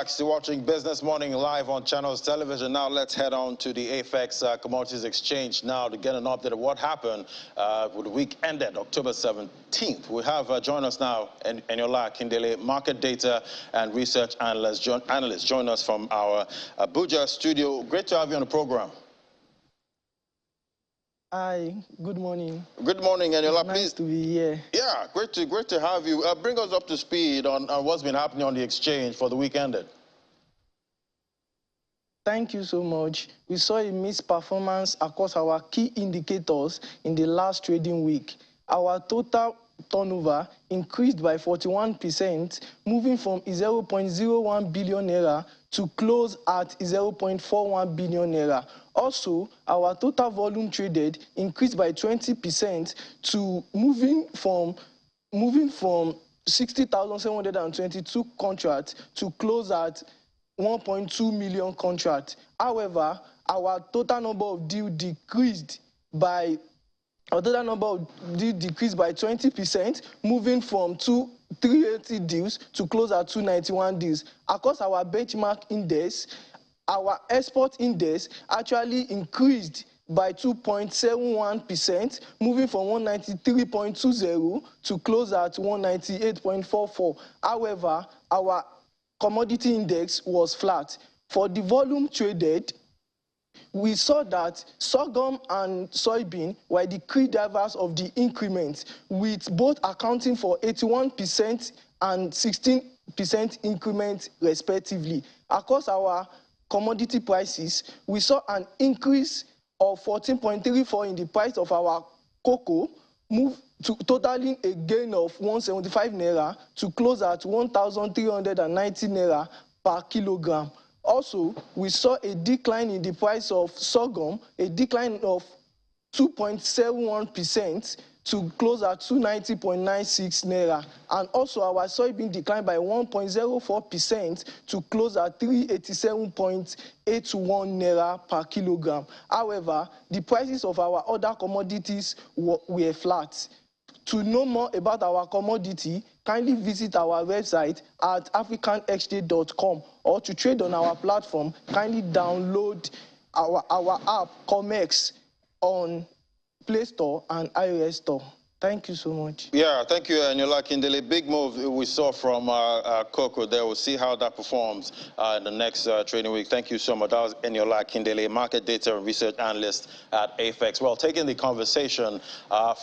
back. Still watching Business Morning live on Channels Television. Now let's head on to the AFEX Commodities Exchange now to get an update of what happened with the week ended October 17th. We have join us now Eniola Akindele, market data and research analyst. Join us from our Abuja studio. Great to have you on the program. Hi, good morning. Good morning, Eniola. Nice to be here. Yeah, great to have you. Bring us up to speed on what's been happening on the exchange for the week ended. Thank you so much. We saw a mixed performance across our key indicators in the last trading week. Our total turnover increased by 41%, moving from 0.01 billion naira to close at 0.41 billion naira. Also, our total volume traded increased by 20% to moving from 60,722 contracts to close at 1.2 million contracts. However, our total number of deals decreased by 20%, moving from 380 deals to close at 291 deals. Across our benchmark index, our export index actually increased by 2.71%, moving from 193.20 to close at 198.44. However, our commodity index was flat. For the volume traded, we saw that sorghum and soybean were the key drivers of the increment, with both accounting for 81% and 16% increment respectively. Across our commodity prices, we saw an increase of 14.34 in the price of our cocoa, totaling a gain of 175 naira to close at 1,390 naira per kilogram. Also, we saw a decline in the price of sorghum, a decline of 2.71% to close at 290.96 naira. And also our soybean declined by 1.04% to close at 387.81 naira per kilogram. However, the prices of our other commodities were flat. To know more about our commodity, kindly visit our website at africanexchange.com, or to trade on our platform, kindly download our app COMEX on Play Store and iOS Store. Thank you so much. Yeah, thank you, Eniola Akindele. Big move we saw from cocoa there. We'll see how that performs in the next trading week. Thank you so much. That was Eniola Akindele, market data and research analyst at AFEX. Well, taking the conversation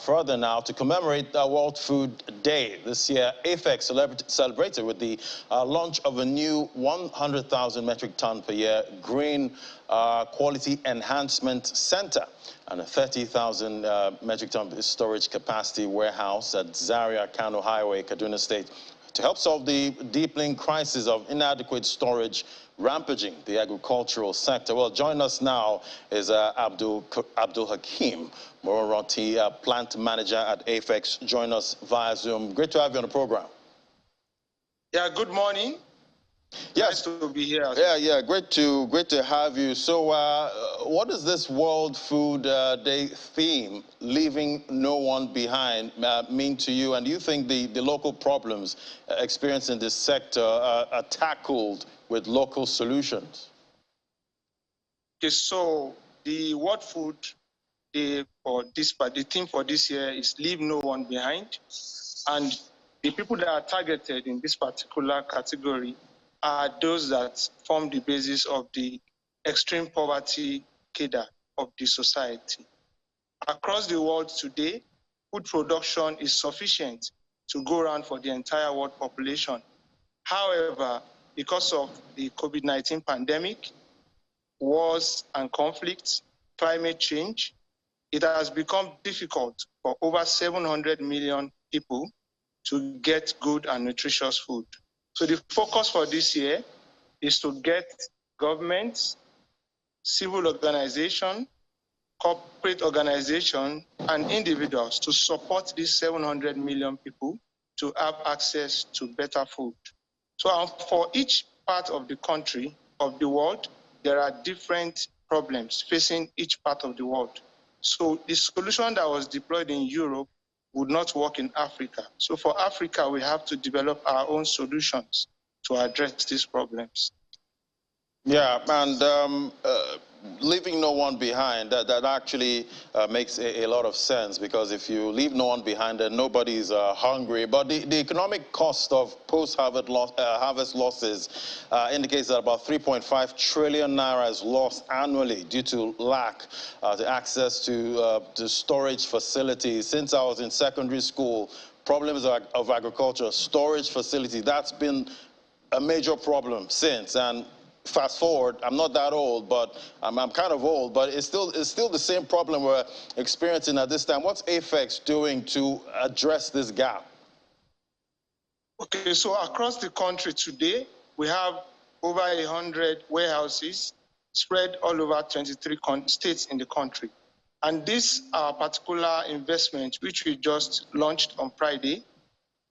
further now to commemorate World Food Day this year, AFEX celebrated with the launch of a new 100,000 metric ton per year green quality enhancement center and a 30,000 metric ton storage capacity warehouse at Zaria Kano Highway, Kaduna State, to help solve the deepening crisis of inadequate storage rampaging the agricultural sector. Well, join us now is Abdul Hakim Mororoti, plant manager at AFEX. Join us via Zoom. Great to have you on the program. Yeah, good morning. Yes, nice to be here. Yeah, great to have you. So, what does this World Food Day theme, leaving no one behind, mean to you? And do you think the local problems experienced in this sector are tackled with local solutions? Okay, so the World Food Day the theme for this year is "Leave No One Behind," and the people that are targeted in this particular category are those that form the basis of the extreme poverty cadre of the society. Across the world today, food production is sufficient to go around for the entire world population. However, because of the COVID-19 pandemic, wars and conflicts, climate change, it has become difficult for over 700 million people to get good and nutritious food. So the focus for this year is to get governments, civil organizations, corporate organizations, and individuals to support these 700 million people to have access to better food. So for each part of the country, of the world, there are different problems facing each part of the world. So the solution that was deployed in Europe would not work in Africa. So for Africa, we have to develop our own solutions. to address these problems. Yeah, and leaving no one behind, that actually makes a lot of sense, because if you leave no one behind, then nobody's hungry. But the economic cost of post-harvest losses indicates that about 3.5 trillion naira is lost annually due to lack of access to storage facilities. Since I was in secondary school, problems of agriculture, storage facilities, that's been a major problem since. And fast forward, I'm not that old, but I'm kind of old, but it's still the same problem we're experiencing at this time. What's AFEX doing to address this gap? Okay, so across the country today, we have over 100 warehouses spread all over 23 states in the country. And this particular investment, which we just launched on Friday,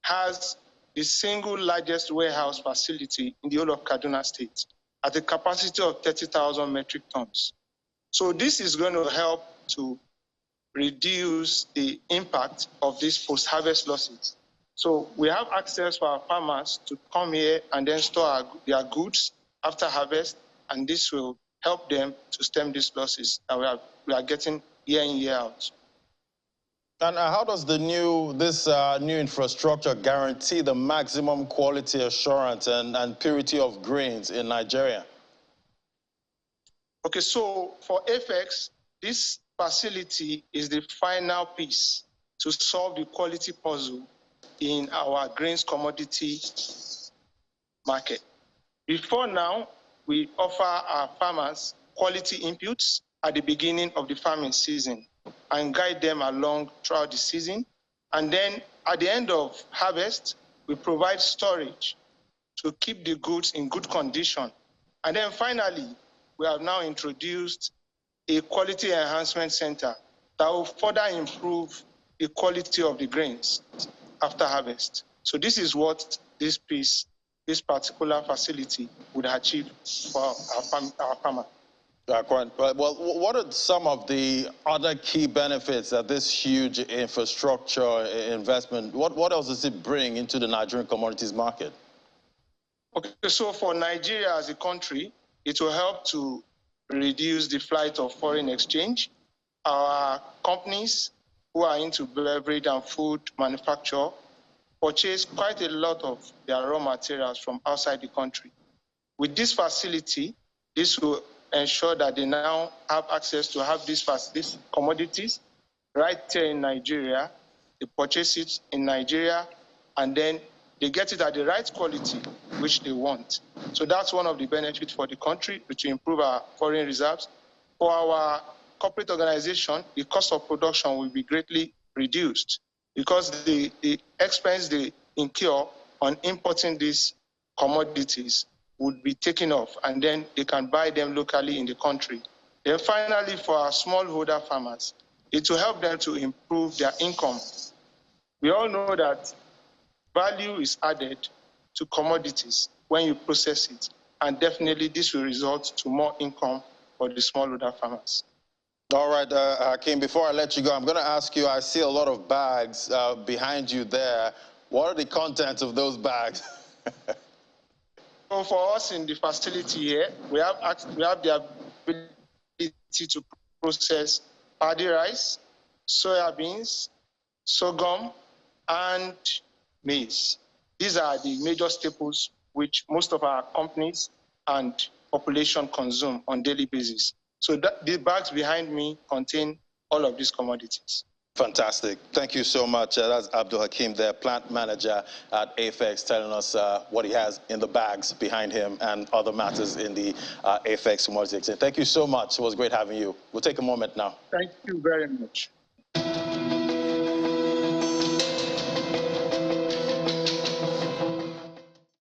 has the single largest warehouse facility in the whole of Kaduna State at a capacity of 30,000 metric tons. So this is going to help to reduce the impact of these post-harvest losses. So we have access for our farmers to come here and then store their goods after harvest, and this will help them to stem these losses that we are getting year in, year out. And how does this new infrastructure guarantee the maximum quality assurance and purity of grains in Nigeria? Okay, so for AFEX, this facility is the final piece to solve the quality puzzle in our grains commodity market. Before now, we offer our farmers quality inputs at the beginning of the farming season and guide them along throughout the season. And then at the end of harvest, we provide storage to keep the goods in good condition. And then finally, we have now introduced a quality enhancement center that will further improve the quality of the grains after harvest. So this is what this particular facility would achieve for our farmer. Well, what are some of the other key benefits that this huge infrastructure investment, what else does it bring into the Nigerian commodities market? Okay, so for Nigeria as a country, it will help to reduce the flight of foreign exchange. Our companies who are into beverage and food manufacture purchase quite a lot of their raw materials from outside the country. With this facility, this will ensure that they now have access to have these commodities right here in Nigeria. They purchase it in Nigeria, and then they get it at the right quality which they want. So that's one of the benefits for the country, which will improve our foreign reserves. For our corporate organization, the cost of production will be greatly reduced because the expense they incur on importing these commodities would be taken off, and then they can buy them locally in the country. Then finally, for our smallholder farmers, it will help them to improve their income. We all know that value is added to commodities when you process it, and definitely this will result to more income for the smallholder farmers. All right, Hakeem, before I let you go, I'm going to ask you, I see a lot of bags behind you there. What are the contents of those bags? So for us in the facility here, we have the ability to process paddy rice, soya beans, sorghum, and maize. These are the major staples which most of our companies and population consume on a daily basis. So the bags behind me contain all of these commodities. Fantastic. Thank you so much. That's Abdul Hakeem, the plant manager at AFEX, telling us what he has in the bags behind him and other matters in the AFEX commodity exchange. Thank you so much. It was great having you. We'll take a moment now. Thank you very much.